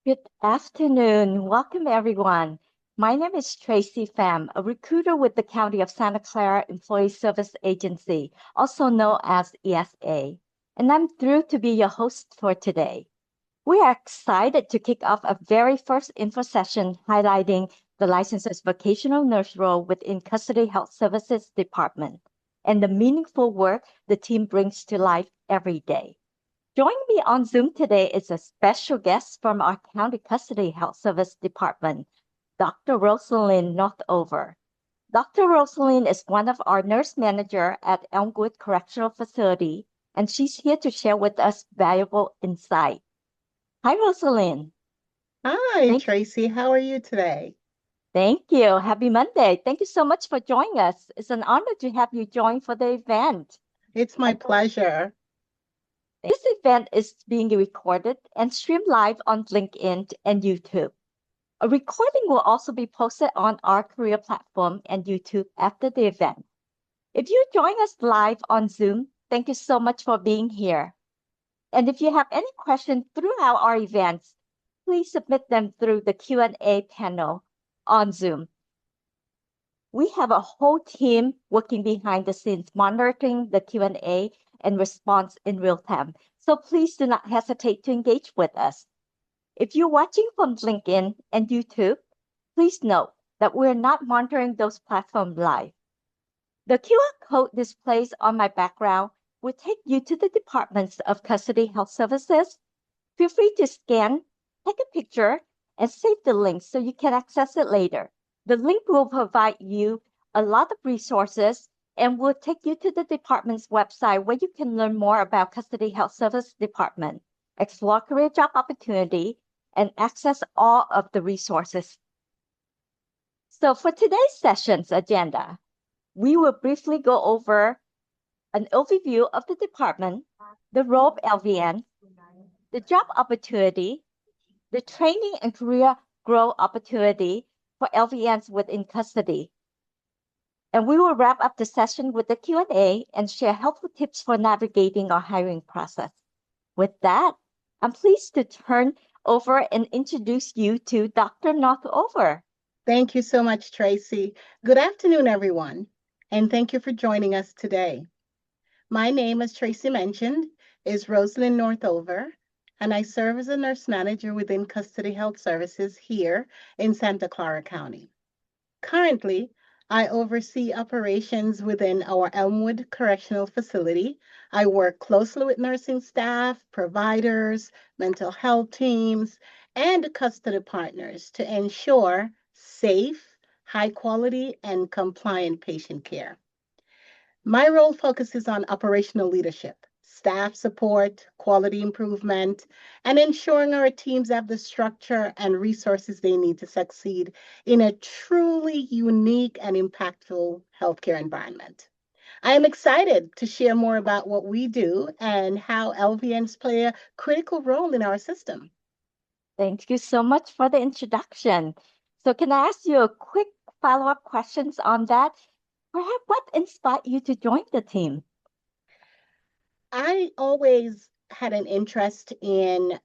Good afternoon. Welcome, everyone. My name is Tracy Pham, a recruiter with the County of Santa Clara Employee Service Agency, also known as ESA, and I'm thrilled to be your host for today. We are excited to kick off a very first info session highlighting the licensed vocational nurse role within Custody Health Services Department and the meaningful work the team brings to life every day. Joining me on Zoom today is a special guest from our County Custody Health Service Department, Dr. Rosalind Northover. Dr. Rosalind is one of our nurse manager at Elmwood Correctional Facility, and she's here to share with us valuable insight. Hi, Rosalind. Hi, Thank, Tracy. How are you today? thank you. Happy Monday. Thank you so much for joining us. It's an honor to have you join for the event. It's my pleasure. This event is being recorded and streamed live on LinkedIn and YouTube. A recording will also be posted on our career platform and YouTube after the event. If you join us live on Zoom, thank you so much for being here. And if you have any questions throughout our events, please submit them through the Q&A panel on Zoom. We have a whole team working behind the scenes monitoring the Q&A and response in real time. So please do not hesitate to engage with us. If you're watching from LinkedIn and YouTube, please note that we're not monitoring those platforms live. The QR code displayed on my background will take you to the departments of Custody Health Services. Feel free to scan, take a picture, and save the link so you can access it later. The link will provide you a lot of resources and will take you to the department's website where you can learn more about Custody Health Service Department, explore career job opportunity, and access all of the resources. So for today's session's agenda, we will briefly go over an overview of the department, the role of LVN, the job opportunity, the training and career growth opportunity for LVNs within custody. And we will wrap up the session with the Q&A and share helpful tips for navigating our hiring process. With that, I'm pleased to turn over and introduce you to Dr. Northover. Thank you so much, Tracy. Good afternoon, everyone, and thank you for joining us today. My name, as Tracy mentioned, is Rosalind Northover, and I serve as a nurse manager within Custody Health Services here in Santa Clara County. Currently, I oversee operations within our Elmwood Correctional Facility. I work closely with nursing staff, providers, mental health teams, and custody partners to ensure safe, high quality, and compliant patient care. My role focuses on operational leadership, staff support, quality improvement, and ensuring our teams have the structure and resources they need to succeed in a truly unique and impactful healthcare environment. I am excited to share more about what we do and how LVNs play a critical role in our system. Thank you so much for the introduction. So can I ask you a quick follow-up questions on that? Perhaps what inspired you to join the team? I always had an interest in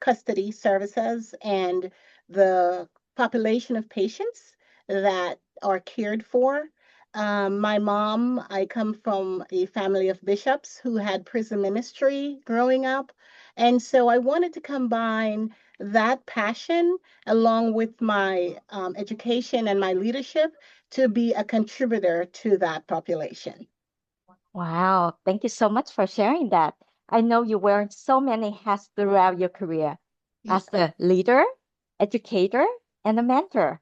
custody services and the population of patients that are cared for. My mom, I come from a family of bishops who had prison ministry growing up. And so I wanted to combine that passion along with my education and my leadership to be a contributor to that population. Wow, thank you so much for sharing that. I know you wear so many hats throughout your career as Yes, a leader, educator, and a mentor.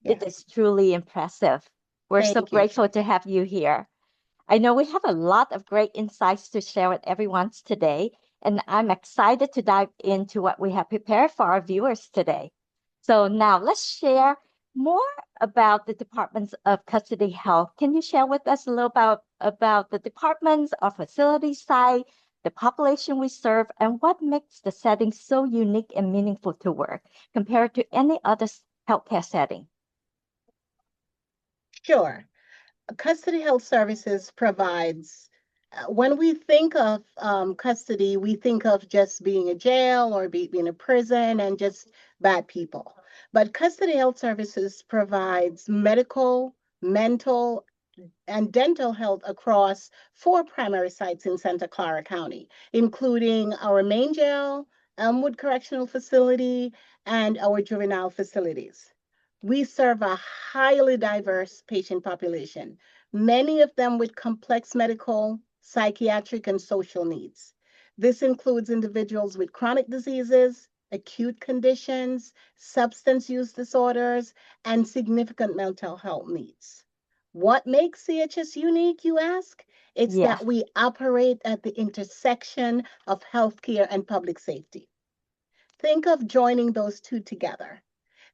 It yes. is truly impressive. We're so Thank you, grateful to Tracy. have you here. I know we have a lot of great insights to share with everyone today, and I'm excited to dive into what we have prepared for our viewers today. So now let's share more about the departments of custody health. Can you share with us a little about the departments, our facility site, the population we serve, and what makes the setting so unique and meaningful to work compared to any other healthcare setting? Sure. Custody Health Services provides When we think of custody, we think of just being a jail or being a prison and just bad people. But custody health services provides medical, mental, and dental health across four primary sites in Santa Clara County, including our main jail, Elmwood Correctional Facility, and our juvenile facilities. We serve a highly diverse patient population, many of them with complex medical, psychiatric, and social needs. This includes individuals with chronic diseases, acute conditions, substance use disorders, and significant mental health needs. What makes CHS unique, you ask? It's Yes. that we operate at the intersection of healthcare and public safety. Think of joining those two together.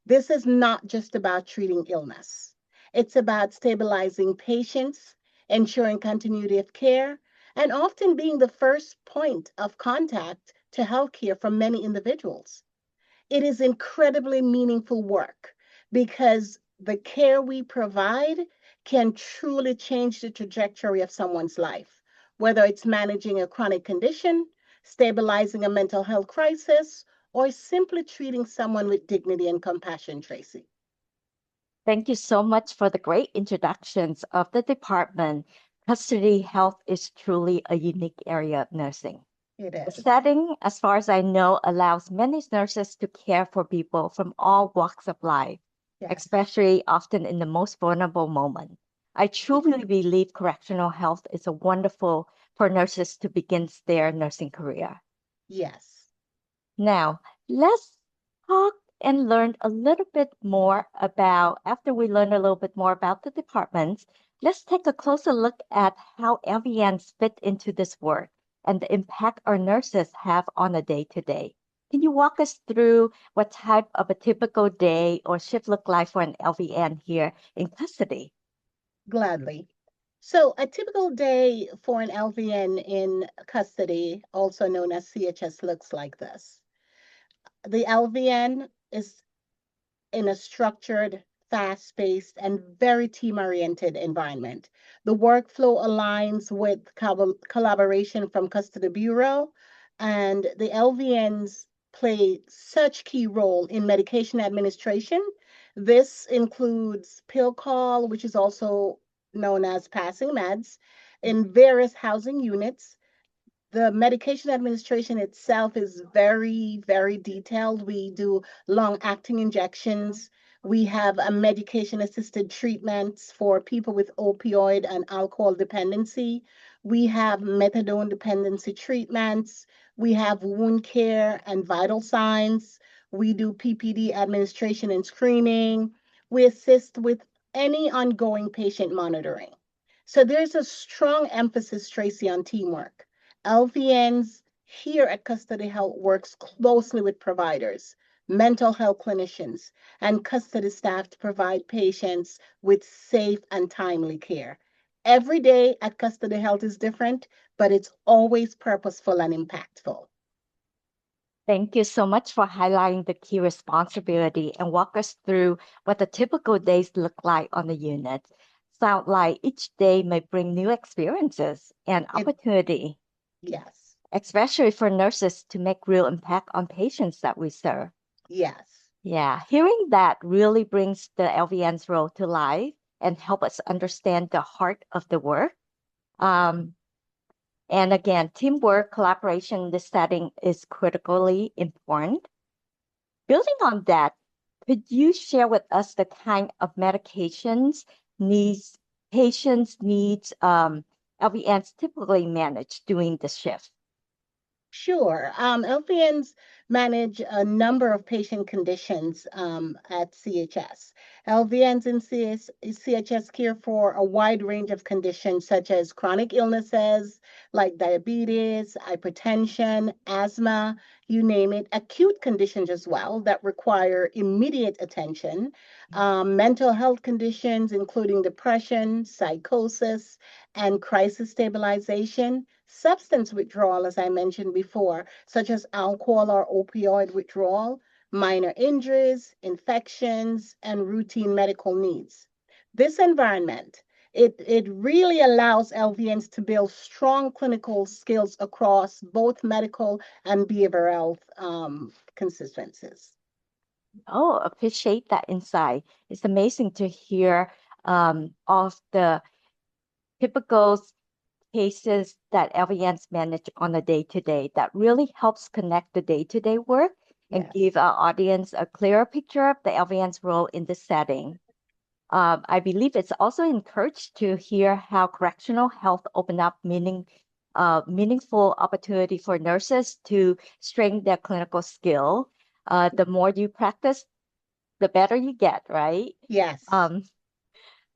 This is not just about treating illness, it's about stabilizing patients, ensuring continuity of care, and often being the first point of contact to healthcare for many individuals. It is incredibly meaningful work because the care we provide can truly change the trajectory of someone's life, whether it's managing a chronic condition, stabilizing a mental health crisis, or simply treating someone with dignity and compassion, Tracy. Thank you so much for the great introductions of the department. Custody health is truly a unique area of nursing. It The is. setting, as far as I know, allows many nurses to care for people from all walks of life, Yes. especially often in the most vulnerable moment. I truly believe correctional health is a wonderful for nurses to begin their nursing career. Yes. Now, let's talk and learn a little bit more about, after we learn a little bit more about the departments, let's take a closer look at how LVNs fit into this work and the impact our nurses have on a day to day. Can you walk us through what type of a typical day or shift look like for an LVN here in custody? Gladly. So, a typical day for an LVN in custody, also known as CHS, looks like this. The LVN is in a structured, fast paced, and very team oriented environment. The workflow aligns with collaboration from Custody Bureau, and the LVNs play such key role in medication administration. This includes pill call, which is also known as passing meds, in various housing units. The medication administration itself is very, very detailed. We do long acting injections. We have a medication assisted treatments for people with opioid and alcohol dependency. We have methadone dependency treatments. We have wound care and vital signs. We do PPD administration and screening. We assist with any ongoing patient monitoring. So there's a strong emphasis, Tracy, on teamwork. LVNs here at Custody Health works closely with providers, mental health clinicians, and custody staff to provide patients with safe and timely care. Every day at Custody Health is different, but it's always purposeful and impactful. Thank you so much for highlighting the key responsibility and walk us through what the typical days look like on the unit. Sound like each day may bring new experiences and It, opportunity, yes, especially for nurses to make real impact on patients that we serve. yes. Yeah, hearing that really brings the LVN's role to life and help us understand the heart of the work. Um, and again, teamwork, collaboration in this setting is critically important. Building on that, could you share with us the kind of medications needs patients needs LVNs typically manage during the shift? Sure. LPNs manage a number of patient conditions at CHS. LVNs in CHS care for a wide range of conditions such as chronic illnesses like diabetes, hypertension, asthma, you name it, acute conditions as well that require immediate attention, mental health conditions including depression, psychosis, and crisis stabilization, substance withdrawal, as I mentioned before, such as alcohol or opioid withdrawal, minor injuries, infections, and routine medical needs. This environment It really allows LVNs to build strong clinical skills across both medical and behavioral consistencies. Oh, appreciate that insight. It's amazing to hear of the typical cases that LVNs manage on a day-to-day that really helps connect the day-to-day work and Yes. give our audience a clearer picture of the LVN's role in the setting. I believe it's also encouraged to hear how correctional health open up meaningful opportunity for nurses to strengthen their clinical skill. The more you practice, the better you get, right? Yes. Um,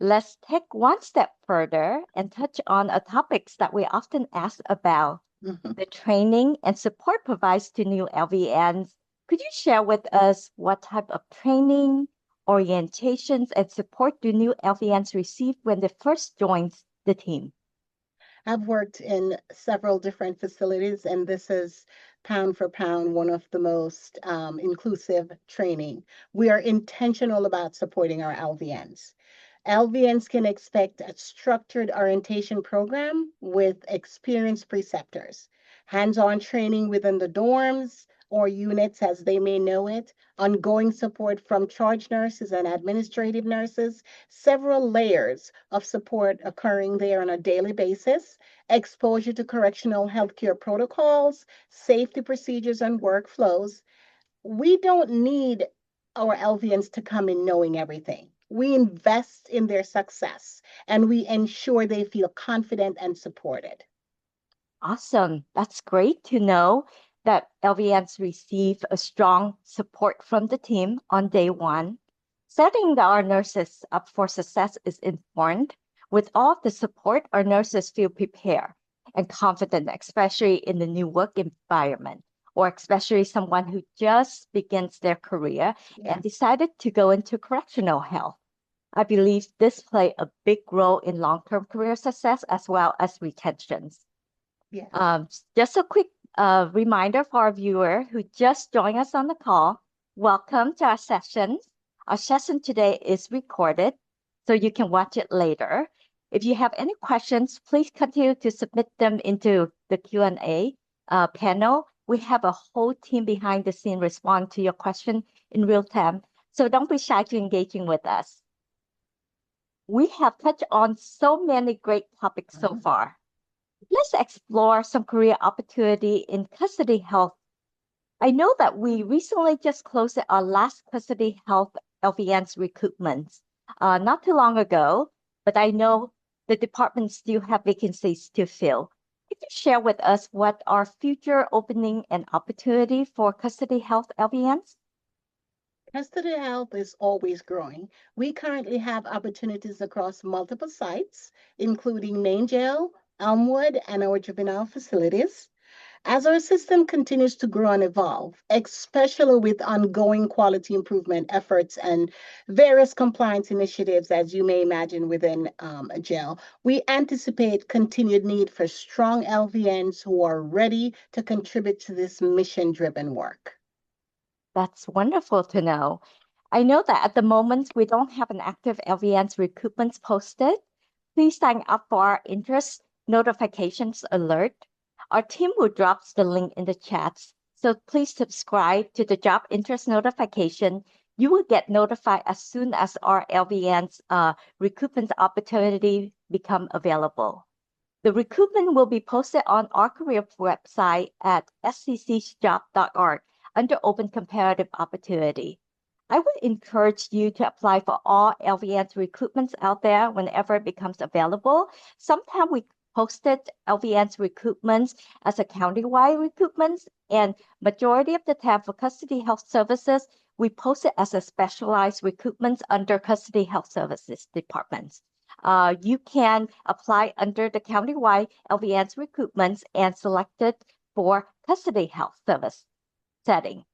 let's take one step further and touch on a topics that we often ask about, Mhm. the training and support provides to new LVNs. Could you share with us what type of training, orientations, and support do new LVNs receive when they first join the team? I've worked in several different facilities, and this is pound for pound one of the most inclusive training. We are intentional about supporting our LVNs. LVNs can expect a structured orientation program with experienced preceptors, hands-on training within the dorms or units as they may know it, ongoing support from charge nurses and administrative nurses, several layers of support occurring there on a daily basis, exposure to correctional healthcare protocols, safety procedures and workflows. We don't need our LVNs to come in knowing everything. We invest in their success and we ensure they feel confident and supported. Awesome. That's great to know that LVNs receive a strong support from the team on day one. Setting our nurses up for success is important. With all of the support, our nurses feel prepared and confident, especially in the new work environment, or especially someone who just begins their career and Yes, decided to go into correctional health. I believe this play a big role in long-term career success as well as retentions. yes. Just a quick reminder for our viewer who just joined us on the call. Welcome to our session. Our session today is recorded, so you can watch it later. If you have any questions, please continue to submit them into the Q&A panel. We have a whole team behind the scene respond to your question in real time, so don't be shy to engaging with us. We have touched on so many great topics so Mhm. far. Let's explore some career opportunity in custody health. I know that we recently just closed our last custody health LVN's recruitments not too long ago, but I know the department still have vacancies to fill. Could you share with us what are future opening and opportunity for custody health LVNs? Custody health is always growing. We currently have opportunities across multiple sites, including main jail, Elmwood, and our juvenile facilities. As our system continues to grow and evolve, especially with ongoing quality improvement efforts and various compliance initiatives, as you may imagine within a jail, we anticipate continued need for strong LVNs who are ready to contribute to this mission driven work. That's wonderful to know. I know that at the moment we don't have an active LVN's recruitments posted. Please sign up for our interest notifications alert. Our team will drop the link in the chats. So please subscribe to the job interest notification. You will get notified as soon as our LVN's recruitment opportunity become available. The recruitment will be posted on our career website at sccjob.org under Open Comparative Opportunity. I would encourage you to apply for all LVN's recruitments out there whenever it becomes available. Sometimes we posted LVN's recruitments as a countywide recruitments, and majority of the time for custody health services, we post it as a specialized recruitments under custody health services departments. You can apply under the countywide LVN's recruitments and select it for custody health service setting.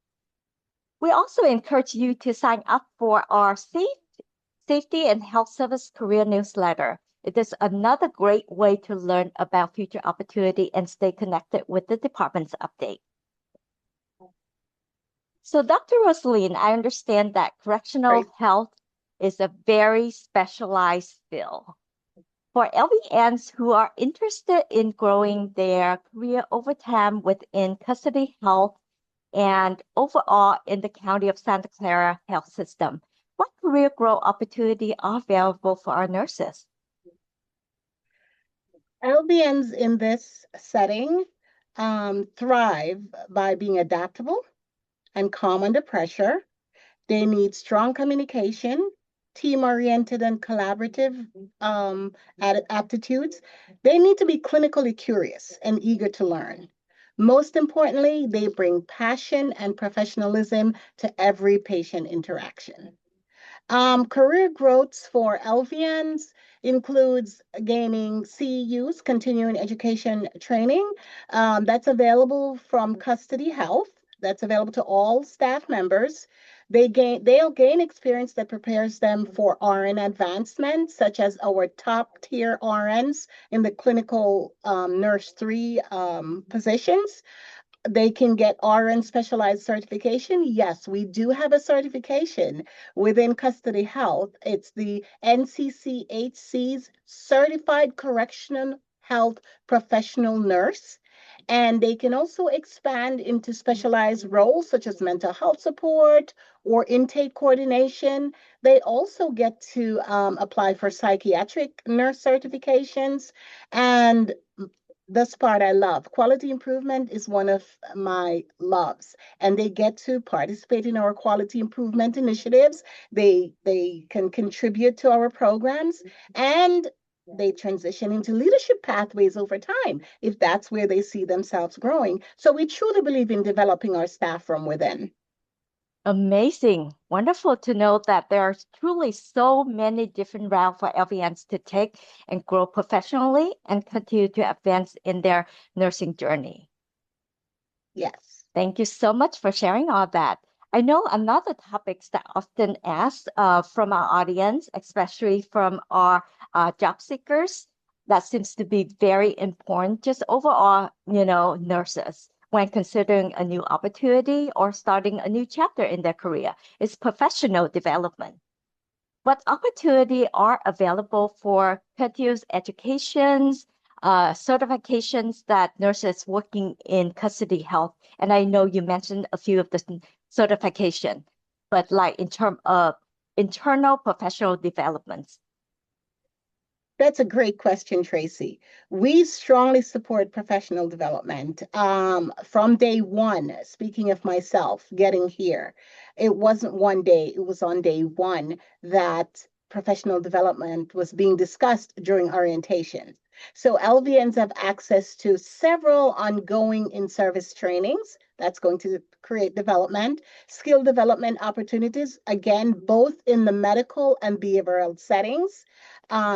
We also encourage you to sign up for our safety and health service career newsletter. It is another great way to learn about future opportunity and stay connected with the department's update. So, Dr. Rosaline, I understand that correctional Great. health is a very specialized field. For LVNs who are interested in growing their career over time within custody health and overall in the County of Santa Clara health system, what career growth opportunity are available for our nurses? LVNs in this setting thrive by being adaptable and calm under pressure. They need strong communication, team-oriented and collaborative aptitudes. They need to be clinically curious and eager to learn. Most importantly, they bring passion and professionalism to every patient interaction. Career growths for LVNs includes gaining CEUs, continuing education training, that's available from Custody Health. That's available to all staff members. They'll gain experience that prepares them for RN advancement, such as our top tier RNs in the clinical nurse 3 positions. They can get RN specialized certification. Yes, we do have a certification within custody health. It's the NCCHC's Certified Correctional Health Professional Nurse. And they can also expand into specialized roles such as mental health support or intake coordination. They also get to apply for psychiatric nurse certifications. And this part I love. Quality improvement is one of my loves, and they get to participate in our quality improvement initiatives. They can contribute to our programs, and they transition into leadership pathways over time if that's where they see themselves growing. So we truly believe in developing our staff from within. Amazing. Wonderful to know that there are truly so many different routes for LVNs to take and grow professionally and continue to advance in their nursing journey. Yes. Thank you so much for sharing all that. I know another topics that often asked from our audience, especially from our job seekers, that seems to be very important, just overall, nurses when considering a new opportunity or starting a new chapter in their career is professional development. What opportunity are available for continuous educations, certifications that nurses working in custody health? And I know you mentioned a few of the certification, but like in terms of internal professional developments. That's a great question, Tracy. We strongly support professional development. From day one, speaking of myself, getting here, it wasn't one day, it was on day one that professional development was being discussed during orientation. So LVNs have access to several ongoing in-service trainings. That's going to create development, skill development opportunities, again, both in the medical and behavioral settings,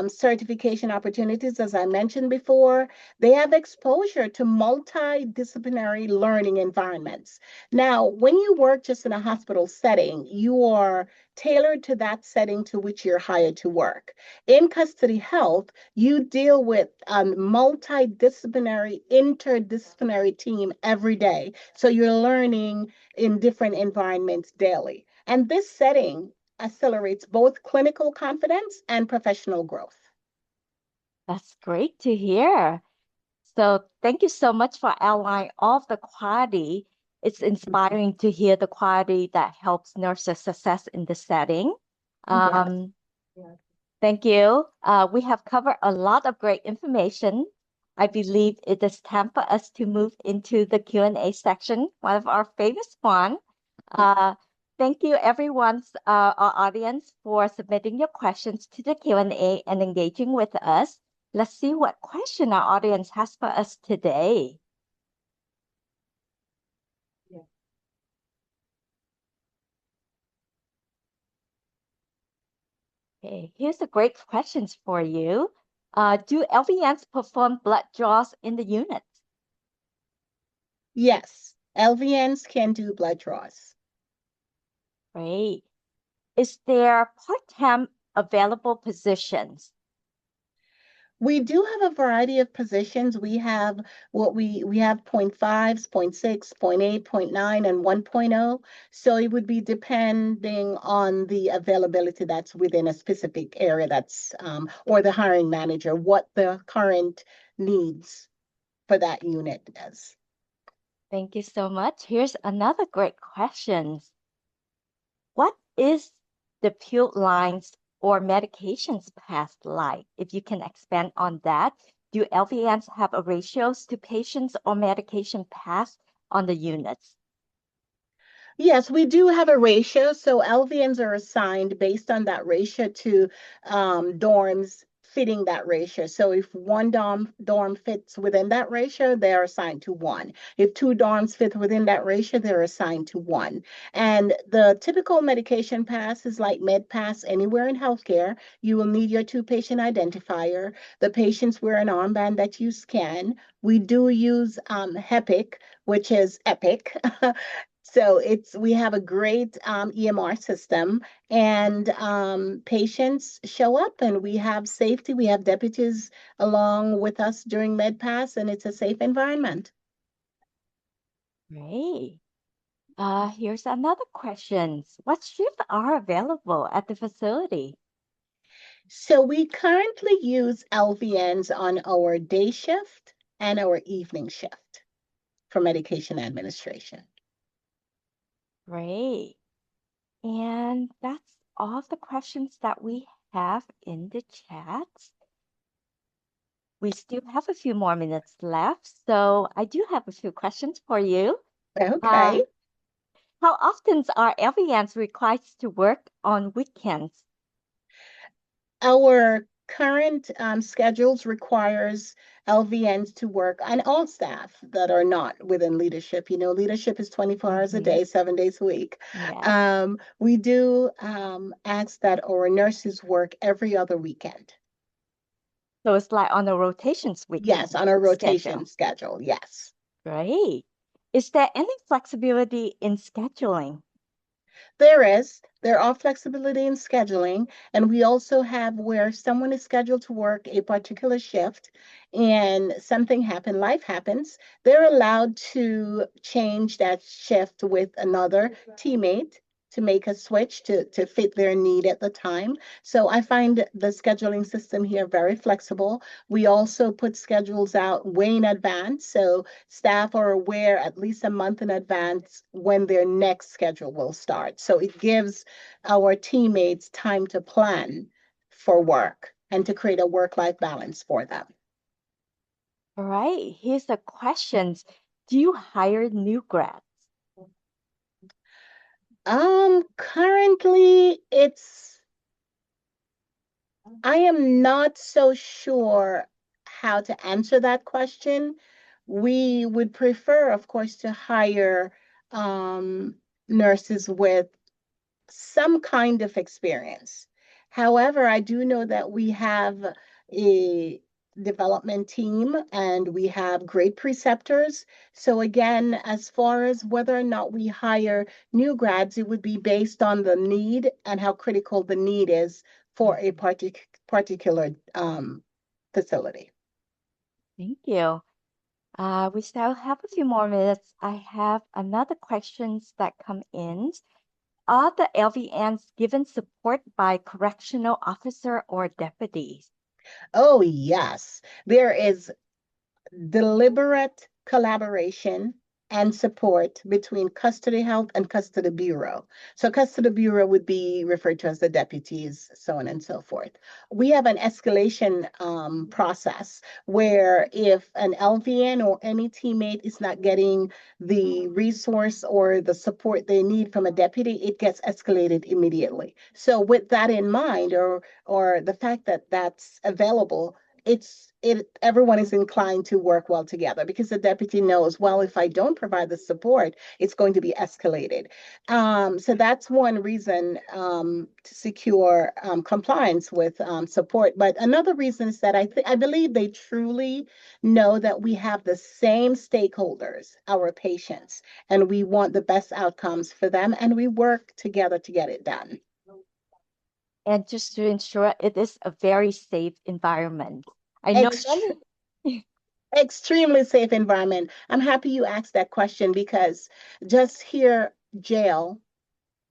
certification opportunities, as I mentioned before. They have exposure to multidisciplinary learning environments. Now, when you work just in a hospital setting, you are tailored to that setting to which you're hired to work. In custody health, you deal with a multidisciplinary, interdisciplinary team every day. So you're learning in different environments daily. And this setting accelerates both clinical confidence and professional growth. That's great to hear. So thank you so much for outlining all of the quality. It's inspiring to hear the quality that helps nurses success in the setting. Yes. Um, Thank you. We have covered a lot of great information. I believe it is time for us to move into the Q&A section, one of our favorite one. Uh, Thank you, everyone, our audience, for submitting your questions to the Q&A and engaging with us. Let's see what question our audience has for us today. Okay, here's a great questions for you. Do LVNs perform blood draws in the unit? Yes, LVNs can do blood draws. Great. Is there part-time available positions? We do have a variety of positions. We have we have point 0.5s, point 0.6, point 0.8, point 0.9, and 1.0. So it would be depending on the availability that's within a specific area that's or the hiring manager, what the current needs for that unit is. Thank you so much. Here's another great question. What is the pill lines or medications past like? If you can expand on that, do LVNs have a ratios to patients or medication passed on the units? Yes, we do have a ratio. So LVNs are assigned based on that ratio to dorms fitting that ratio. So if one dorm fits within that ratio, they're assigned to one. If two dorms fit within that ratio, they're assigned to one. And the typical medication pass is like med pass anywhere in healthcare. You will need your two patient identifier. The patients wear an armband that you scan. We do use HEPIC, which is Epic. So it's we have a great EMR system, and patients show up, and we have safety. We have deputies along with us during MedPass, and it's a safe environment. Great. Here's another question. What shifts are available at the facility? So we currently use LVNs on our day shift and our evening shift for medication administration. Great. And that's all the questions that we have in the chat. We still have a few more minutes left, so I do have a few questions for you. Uh, Okay. how often are LVNs required to work on weekends? Our current schedules requires LVNs to work and all staff that are not within leadership. You know, leadership is 24 hours a Hmm. day, 7 days a week. Yes. We do ask that our nurses work every other weekend. So it's like on a rotations Yes, weekend on a rotation schedule. schedule. Yes. Great. Is there any flexibility in scheduling? There are flexibility in scheduling, and we also have where someone is scheduled to work a particular shift and something happened, life happens, they're allowed to change that shift with another teammate to make a switch to fit their need at the time. So I find the scheduling system here very flexible. We also put schedules out way in advance. So staff are aware at least a month in advance when their next schedule will start. So it gives our teammates time to plan for work and to create a work-life balance for them. All right, here's the questions. Do you hire new grads? Currently I am not so sure how to answer that question. We would prefer, of course, to hire um, nurses with some kind of experience. However, I do know that we have a development team and we have great preceptors. So again, as far as whether or not we hire new grads, it would be based on the need and how critical the need is for a Mhm. particular facility. Thank you. We still have a few more minutes. I have another questions that come in. Are the LVNs given support by correctional officer or deputies? Oh, yes. There is deliberate collaboration and support between custody health and custody bureau. So custody bureau would be referred to as the deputies, so on and so forth. We have an escalation process where if an LVN or any teammate is not getting the resource or the support they need from a deputy, it gets escalated immediately. So with that in mind, or the fact that that's available, everyone is inclined to work well together because the deputy knows, well, if I don't provide the support, it's going to be escalated. So that's one reason to secure compliance with support. But another reason is that I believe they truly know that we have the same stakeholders, our patients, and we want the best outcomes for them, and we work together to get it done. And just to ensure it is a very safe environment. I know Ext- many. Extremely safe environment. I'm happy you asked that question because just here, jail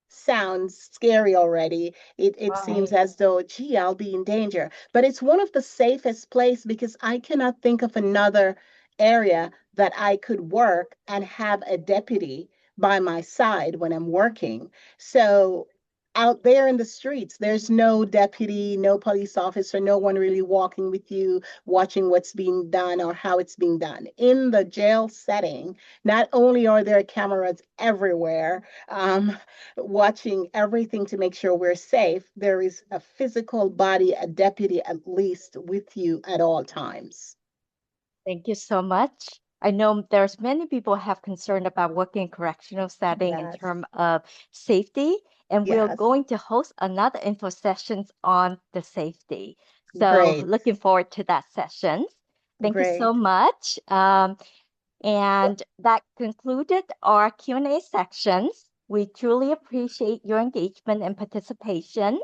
sounds scary already. It seems Right. as though, gee, I'll be in danger. But it's one of the safest places because I cannot think of another area that I could work and have a deputy by my side when I'm working. So out there in the streets, there's no deputy, no police officer, no one really walking with you, watching what's being done or how it's being done. In the jail setting, not only are there cameras everywhere, watching everything to make sure we're safe, there is a physical body, a deputy at least with you at all times. Thank you so much. I know there's many people have concern about working in correctional setting in Yes, terms of safety, and we're yes, going to host another info sessions on the safety. So great, looking forward to that session. Thank you so great. much. And that concluded our Q&A sections. We truly appreciate your engagement and participations.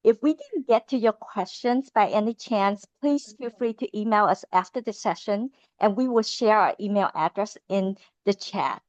If we didn't get to your questions by any chance, please feel free to email us after the session, and we will share our email address in the chat.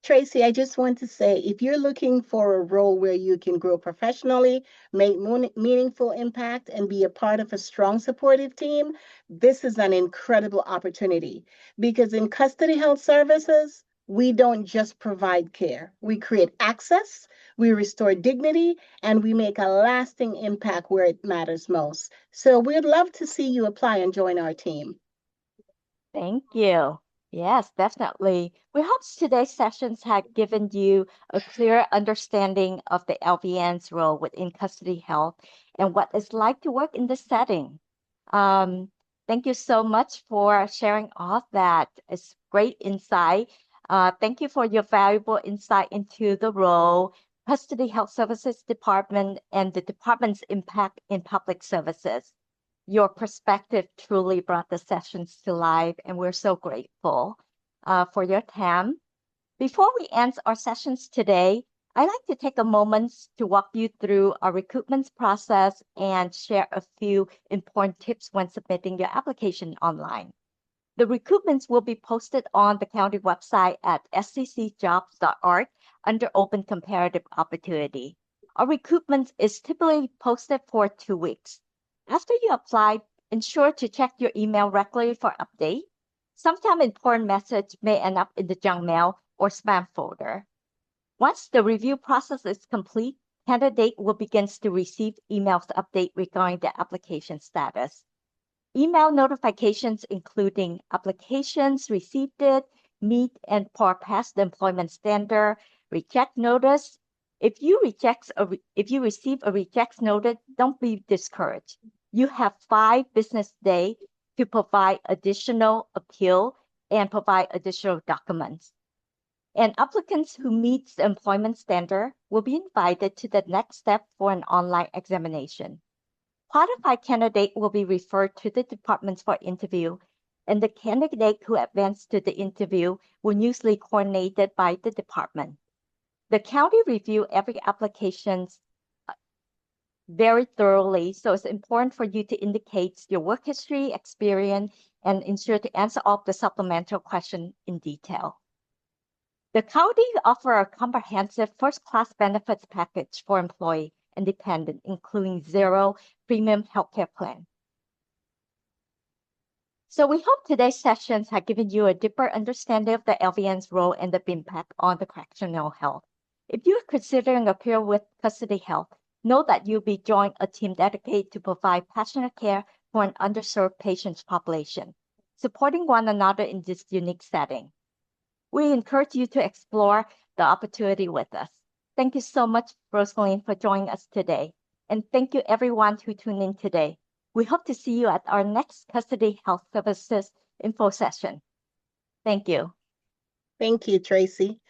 Tracy, I just want to say if you're looking for a role where you can grow professionally, make meaningful impact, and be a part of a strong supportive team, this is an incredible opportunity because in custody health services, we don't just provide care, we create access, we restore dignity, and we make a lasting impact where it matters most. So we'd love to see you apply and join our team. Thank you. Yes, definitely. We hope today's sessions have given you a clear understanding of the LVN's role within custody health and what it's like to work in this setting. Um, Thank you so much for sharing all of that. It's great insight. Thank you for your valuable insight into the role, Custody Health Services Department, and the department's impact in public services. Your perspective truly brought the sessions to life, and we're so grateful for your time. Before we end our sessions today, I'd like to take a moment to walk you through our recruitment process and share a few important tips when submitting your application online. The recruitments will be posted on the county website at sccjobs.org under Open Comparative Opportunity. Our recruitment is typically posted for 2 weeks. After you apply, ensure to check your email regularly for update. Sometimes important message may end up in the junk mail or spam folder. Once the review process is complete, candidate will begin to receive emails update regarding the application status. Email notifications including applications received, meet and par past the employment standard, reject notice. If you receive a reject notice, don't be discouraged. You have 5 business days to provide additional appeal and provide additional documents. And applicants who meet the employment standard will be invited to the next step for an online examination. Qualified candidate will be referred to the departments for interview, and the candidate who advanced to the interview will usually coordinated by the department. The county review every application very thoroughly, so it's important for you to indicate your work history, experience, and ensure to answer all the supplemental questions in detail. The county offers a comprehensive first-class benefits package for employee and dependent, including zero premium healthcare plan. So we hope today's sessions have given you a deeper understanding of the LVN's role and the impact on the correctional health. If you are considering a peer with custody health, know that you'll be joining a team dedicated to provide passionate care for an underserved patients population, supporting one another in this unique setting. We encourage you to explore the opportunity with us. Thank you so much, Rosalind, for joining us today. And thank you everyone who tuned in today. We hope to see you at our next Custody Health Services info session. Thank you. Thank you, Tracy.